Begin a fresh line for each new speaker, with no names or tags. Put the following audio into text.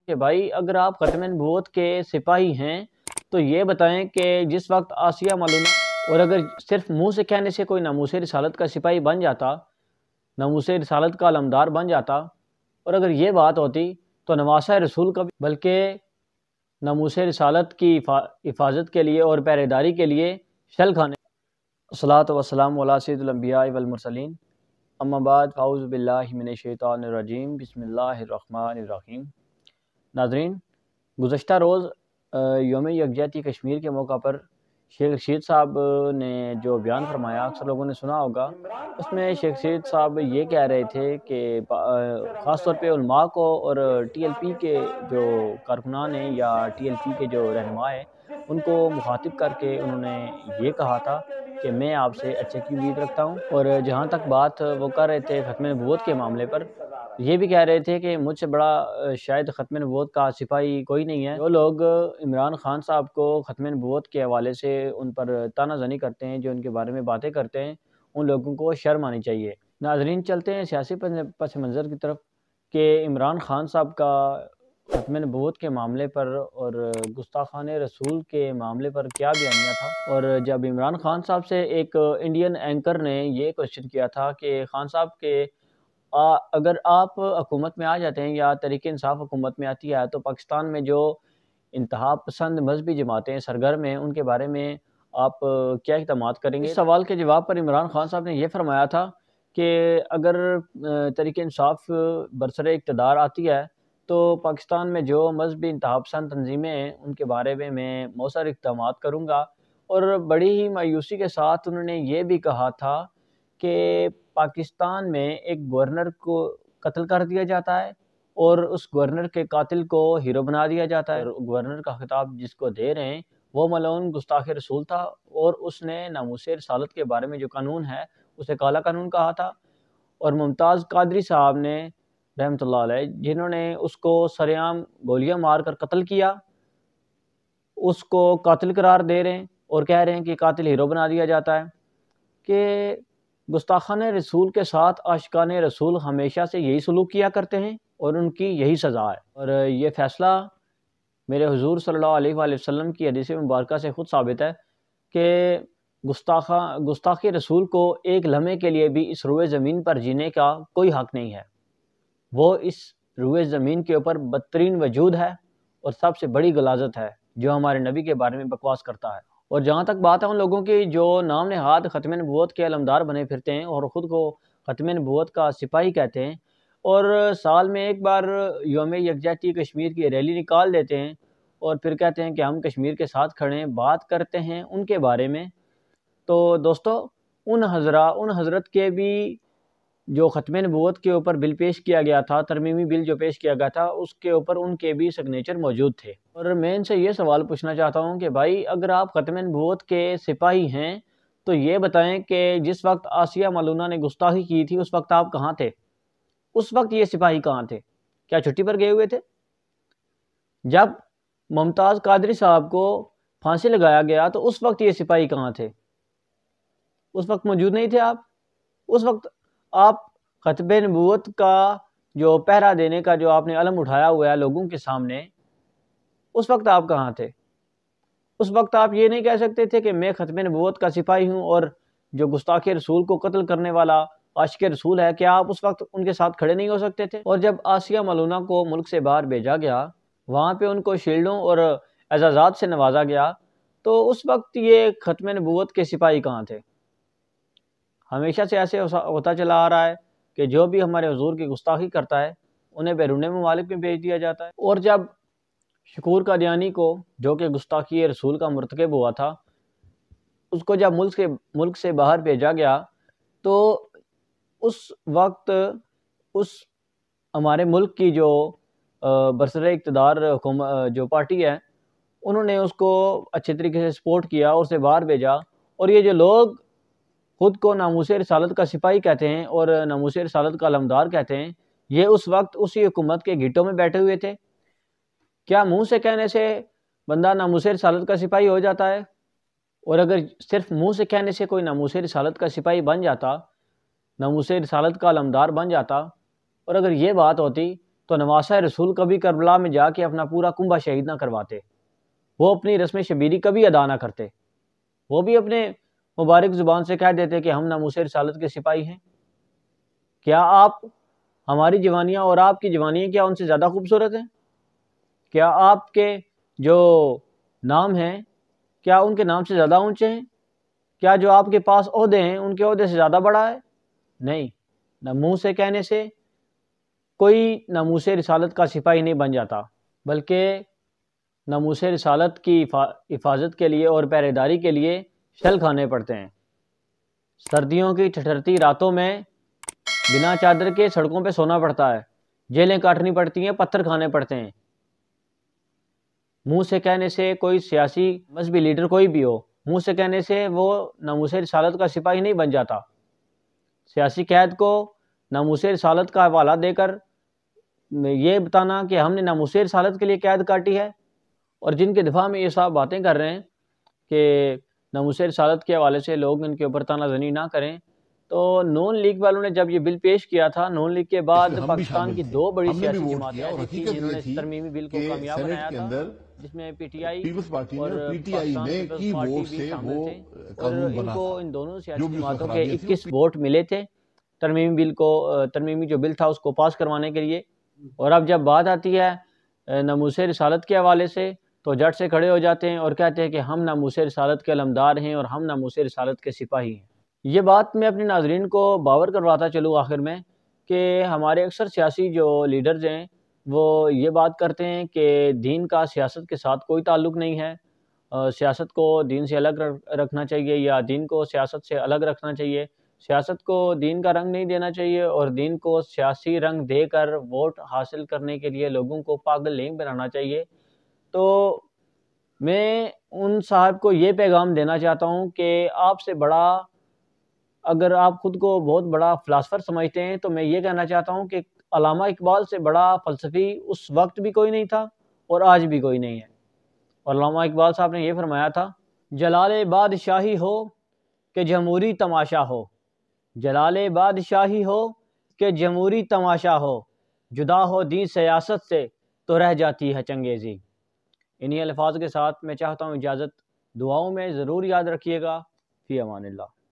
کہ بھائی اگر آپ ختم نبوت کے سپاہی ہیں تو یہ بتائیں کہ جس وقت آسیہ ملونہ اور اگر صرف منہ سے کہنے سے کوئی ناموس رسالت کا سپاہی بن جاتا، ناموس رسالت کا علمدار بن جاتا، اور اگر یہ بات ہوتی تو نواسہ رسول کا بھی، بلکہ ناموس رسالت کی حفاظت کے لیے اور پہرے داری کے لیے شل کھانے۔ الصلاۃ والسلام علی سید الانبیاء والمرسلین، اما بعد فاعوذ باللہ من الشیطان الرجیم، بسم اللہ الرحمن الرحیم۔ ناظرین، گزشتہ روز یوم یکجہتی کشمیر کے موقع پر شیخ رشید صاحب نے جو بیان فرمایا اکثر لوگوں نے سنا ہوگا۔ اس میں شیخ رشید صاحب یہ کہہ رہے تھے کہ خاص طور پہ علماء کو اور ٹی ایل پی کے جو کارکنان ہیں یا ٹی ایل پی کے جو رہنما ہیں ان کو مخاطب کر کے انہوں نے یہ کہا تھا کہ میں آپ سے اچھے کی امید رکھتا ہوں، اور جہاں تک بات وہ کر رہے تھے ختم نبوت کے معاملے پر، یہ بھی کہہ رہے تھے کہ مجھ سے بڑا شاید ختم نبوت کا سپاہی کوئی نہیں ہے۔ جو لوگ عمران خان صاحب کو ختم نبوت کے حوالے سے ان پر تانا زنی کرتے ہیں، جو ان کے بارے میں باتیں کرتے ہیں، ان لوگوں کو شرم آنی چاہیے۔ ناظرین، چلتے ہیں سیاسی پس منظر کی طرف کہ عمران خان صاحب کا ختم نبوت کے معاملے پر اور گستاخان رسول کے معاملے پر کیا بیانیہ تھا۔ اور جب عمران خان صاحب سے ایک انڈین اینکر نے یہ کوشچن کیا تھا کہ خان صاحب کے اگر آپ حکومت میں آ جاتے ہیں یا تحریک انصاف حکومت میں آتی ہے تو پاکستان میں جو انتہا پسند مذہبی جماعتیں سرگرم ہیں ان کے بارے میں آپ کیا اقدامات کریں گے؟ اس سوال کے جواب پر عمران خان صاحب نے یہ فرمایا تھا کہ اگر تحریک انصاف برسر اقتدار آتی ہے تو پاکستان میں جو مذہبی انتہا پسند تنظیمیں ہیں ان کے بارے میں مؤثر اقدامات کروں گا۔ اور بڑی ہی مایوسی کے ساتھ انہوں نے یہ بھی کہا تھا کہ پاکستان میں ایک گورنر کو قتل کر دیا جاتا ہے اور اس گورنر کے قاتل کو ہیرو بنا دیا جاتا ہے، اور گورنر کا خطاب جس کو دے رہے ہیں وہ ملعون گستاخ رسول تھا، اور اس نے ناموس رسالت کے بارے میں جو قانون ہے اسے کالا قانون کہا تھا۔ اور ممتاز قادری صاحب نے رحمۃ اللہ علیہ، جنہوں نے اس کو سرعام گولیاں مار کر قتل کیا، اس کو قاتل قرار دے رہے ہیں اور کہہ رہے ہیں کہ قاتل ہیرو بنا دیا جاتا ہے۔ کہ گستاخان رسول کے ساتھ عاشقان رسول ہمیشہ سے یہی سلوک کیا کرتے ہیں اور ان کی یہی سزا ہے۔ اور یہ فیصلہ میرے حضور صلی اللہ علیہ وآلہ وسلم کی حدیث مبارکہ سے خود ثابت ہے کہ گستاخی رسول کو ایک لمحے کے لیے بھی اس روئے زمین پر جینے کا کوئی حق نہیں ہے۔ وہ اس روئے زمین کے اوپر بدترین وجود ہے اور سب سے بڑی غلاظت ہے جو ہمارے نبی کے بارے میں بکواس کرتا ہے۔ اور جہاں تک بات ہے ان لوگوں کی جو نام نہاد ختم نبوت کے علمدار بنے پھرتے ہیں اور خود کو ختم نبوت کا سپاہی کہتے ہیں، اور سال میں ایک بار یوم یکجہتی کشمیر کی ریلی نکال دیتے ہیں اور پھر کہتے ہیں کہ ہم کشمیر کے ساتھ کھڑے ہیں، بات کرتے ہیں ان کے بارے میں، تو دوستو ان حضرت کے بھی جو ختم نبوت کے اوپر بل پیش کیا گیا تھا، ترمیمی بل جو پیش کیا گیا تھا، اس کے اوپر ان کے بھی سگنیچر موجود تھے۔ اور میں ان سے یہ سوال پوچھنا چاہتا ہوں کہ بھائی اگر آپ ختم نبوت کے سپاہی ہیں تو یہ بتائیں کہ جس وقت آسیہ ملونہ نے گستاخی کی تھی اس وقت آپ کہاں تھے؟ اس وقت یہ سپاہی کہاں تھے؟ کیا چھٹی پر گئے ہوئے تھے؟ جب ممتاز قادری صاحب کو پھانسی لگایا گیا تو اس وقت یہ سپاہی کہاں تھے؟ اس وقت موجود نہیں تھے آپ۔ اس وقت آپ ختم نبوت کا جو پہرا دینے کا جو آپ نے علم اٹھایا ہوا ہے لوگوں کے سامنے، اس وقت آپ کہاں تھے؟ اس وقت آپ یہ نہیں کہہ سکتے تھے کہ میں ختم نبوت کا سپاہی ہوں اور جو گستاخ رسول کو قتل کرنے والا عاشق رسول ہے، کیا آپ اس وقت ان کے ساتھ کھڑے نہیں ہو سکتے تھے؟ اور جب آسیہ ملونہ کو ملک سے باہر بھیجا گیا، وہاں پہ ان کو شیلڈوں اور اعزازات سے نوازا گیا، تو اس وقت یہ ختم نبوت کے سپاہی کہاں تھے؟ ہمیشہ سے ایسے ہوتا چلا آ رہا ہے کہ جو بھی ہمارے حضور کی گستاخی کرتا ہے انہیں بیرون ممالک میں بھیج دیا جاتا ہے۔ اور جب شکور قادیانی کو، جو کہ گستاخی رسول کا مرتکب ہوا تھا، اس کو جب ملک سے باہر بھیجا گیا تو اس وقت اس ہمارے ملک کی جو برسر اقتدار جو پارٹی ہے انہوں نے اس کو اچھے طریقے سے سپورٹ کیا اور اسے باہر بھیجا۔ اور یہ جو لوگ خود کو ناموس رسالت کا سپاہی کہتے ہیں اور ناموس رسالت کا علمدار کہتے ہیں، یہ اس وقت اسی حکومت کے گھٹوں میں بیٹھے ہوئے تھے۔ کیا منہ سے کہنے سے بندہ ناموس رسالت کا سپاہی ہو جاتا ہے؟ اور اگر صرف منہ سے کہنے سے کوئی ناموس رسالت کا سپاہی بن جاتا، ناموس رسالت کا علمدار بن جاتا، اور اگر یہ بات ہوتی تو نواسہ رسول کبھی کربلا میں جا کے اپنا پورا کنبہ شہید نہ کرواتے، وہ اپنی رسم شبیری کبھی ادا نہ کرتے، وہ بھی اپنے مبارک زبان سے کہہ دیتے کہ ہم ناموس رسالت کے سپاہی ہیں۔ کیا آپ ہماری جوانیاں اور آپ کی جوانیاں کیا ان سے زیادہ خوبصورت ہیں؟ کیا آپ کے جو نام ہیں کیا ان کے نام سے زیادہ اونچے ہیں؟ کیا جو آپ کے پاس عہدے ہیں ان کے عہدے سے زیادہ بڑا ہے؟ نہیں، نہ منہ سے کہنے سے کوئی ناموس رسالت کا سپاہی نہیں بن جاتا، بلکہ ناموس رسالت کی حفاظت کے لیے اور پہرے داری کے لیے شل کھانے پڑتے ہیں۔ سردیوں کی ٹھٹھرتی راتوں میں بنا چادر کے سڑکوں پہ سونا پڑتا ہے، جیلیں کاٹنی پڑتی ہیں، پتھر کھانے پڑتے ہیں۔ منہ سے کہنے سے کوئی سیاسی مذہبی لیڈر کوئی بھی ہو، منہ سے کہنے سے وہ ناموس رسالت کا سپاہی نہیں بن جاتا۔ سیاسی قید کو ناموس رسالت کا حوالہ دے کر یہ بتانا کہ ہم نے ناموس رسالت کے لیے قید کاٹی ہے، اور جن کے دفاع میں یہ صاحب باتیں کر رہے ہیں کہ ناموس رسالت کے حوالے سے لوگ ان کے اوپر تانا زنی نہ کریں، تو نون لیگ والوں نے جب یہ بل پیش کیا تھا، نون لیگ کے بعد پاکستان کی دو بڑی سیاسی جماعتیں ایسی تھیں جنہوں نے اس ترمیمی بل کو کامیاب بنایا تھا، جس میں پی ٹی آئی اور پاکستان پیپلز پارٹی بھی شامل تھے، اور ان کو ان دونوں سیاسی جماعتوں کے 21 ووٹ ملے تھے ترمیمی جو بل تھا اس کو پاس کروانے کے لیے۔ اور اب جب بات آتی ہے ناموس رسالت کے حوالے سے تو جٹ سے کھڑے ہو جاتے ہیں اور کہتے ہیں کہ ہم ناموس رسالت کے علمدار ہیں اور ہم ناموس رسالت کے سپاہی ہیں۔ یہ بات میں اپنے ناظرین کو باور کرواتا چلوں آخر میں کہ ہمارے اکثر سیاسی جو لیڈرز ہیں وہ یہ بات کرتے ہیں کہ دین کا سیاست کے ساتھ کوئی تعلق نہیں ہے، سیاست کو دین سے الگ رکھنا چاہیے یا دین کو سیاست سے الگ رکھنا چاہیے، سیاست کو دین کا رنگ نہیں دینا چاہیے اور دین کو سیاسی رنگ دے کر ووٹ حاصل کرنے کے لیے لوگوں کو پاگل نہیں بنانا چاہیے۔ تو میں ان صاحب کو یہ پیغام دینا چاہتا ہوں کہ آپ سے بڑا، اگر آپ خود کو بہت بڑا فلاسفر سمجھتے ہیں تو میں یہ کہنا چاہتا ہوں کہ علامہ اقبال سے بڑا فلسفی اس وقت بھی کوئی نہیں تھا اور آج بھی کوئی نہیں ہے۔ اور علامہ اقبال صاحب نے یہ فرمایا تھا، جلال بادشاہی ہو کہ جمہوری تماشا ہو، جلال بادشاہی ہو کہ جمہوری تماشا ہو، جدا ہو دین سیاست سے تو رہ جاتی ہے چنگیزی۔ انہی الفاظ کے ساتھ میں چاہتا ہوں اجازت، دعاؤں میں ضرور یاد رکھیے گا۔ فی امان اللہ۔